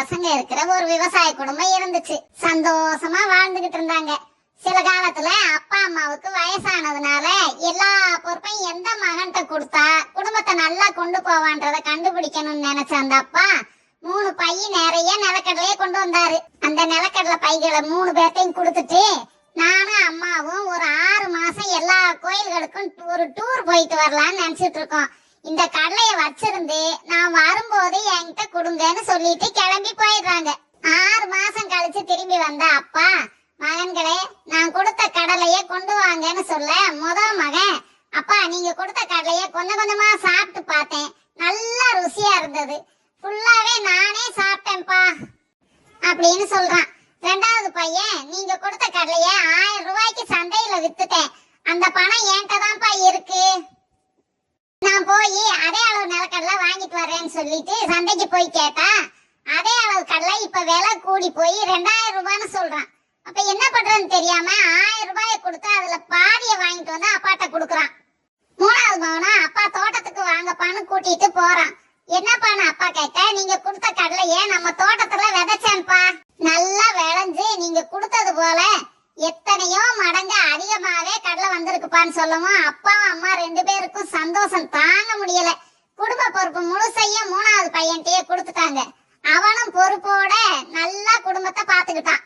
பசங்க இருக்கிற ஒரு விவசாய குடும்பம் இருந்துச்சு. சந்தோஷமா வாழ்ந்துகிட்டு இருந்தாங்க. சில காலத்துல அப்பா அம்மாவுக்கு வயசானதுனால எல்லா பொறுப்பையும் எந்த மகன்கிட்ட கொடுத்தா குடும்பத்தை நல்லா கொண்டு போவான்றத கண்டுபிடிக்கணும்னு நினைச்ச அந்த அப்பா 3 பை நிறைய நிலக்கடலையே கொண்டு வந்தாரு. அந்த நிலக்கடலை பைகளை 3 பேர்த்தையும் கொடுத்துட்டு நானும் அம்மாவும் ஒரு 6 மாசம் எல்லா கோயில்களுக்கும் ஒரு டூர் போயிட்டு வரலாம்னு நினைச்சிட்டு இருக்கோம். இந்த கடலைய வச்சிருந்து நான் வரும்போது என்கிட்ட கொடுங்கன்னு சொல்லிட்டு கிளம்பி போயிடுறாங்க. 6 மாசம் கழிச்சு திரும்பி வந்த அப்பா, மகன்களே நான் கொடுத்த கடலைய கொண்டு வாங்கன்னு சொல்ல, முதல் மகன், அப்பா நீங்க கொடுத்த கடலைய கொஞ்சம் கொஞ்சமா சாப்பிட்டு பார்த்தேன், நல்லா ருசியா இருந்தது, ஃபுல்லாவே நானே சாப்பிட்டேன்ப்பா அப்படின்னு சொல்றான். ரெண்டாவது பையன், நீங்க கொடுத்த கடலைய 1000 ரூபாய்க்கு சந்தையில வித்துட்டேன், அந்த பணம் என்கிட்ட தான்ப்பா இருக்கு, நான் போய் அதே அளவு நிலக்கடலை வாங்கிட்டு வரேன்னு சொல்லிட்டு சந்தைக்கு போய் கேட்டா அதே அளவு கடலை இப்ப விலை கூடி போய் 2000 ரூபான்னு சொல்றான். அப்ப என்ன பண்றதுன்னு தெரியாம 1000 ரூபாயை கொடுத்து அதுல பாதியை வாங்கிட்டு வந்து அப்பாட்ட கொடுக்குறான். மூணாவது மகனா அப்பா தோட்டத்துக்கு வாங்கப்பான்னு கூட்டிட்டு போறான். என்னப்பான்னு அப்பா கேட்ட, நீங்க கொடுத்த கடலைய நம்ம தோட்டத்துல விதைச்சேன்ப்பா, நல்லா விளைஞ்சு நீங்க கொடுத்தது போல எத்தனையோ மடங்கு அதிகமாவே கடலை வந்திருக்குப்பான்னு சொல்லவும் அப்பாவும் அம்மா 2 பேருக்கும் சந்தோஷம் தாங்க முடியல. குடும்ப பொறுப்பு முழுசையும் 3வது பையன்கிட்டயே கொடுத்துட்டாங்க. அவனும் பொறுப்போட நல்லா குடும்பத்தை பாத்துக்கிட்டான்.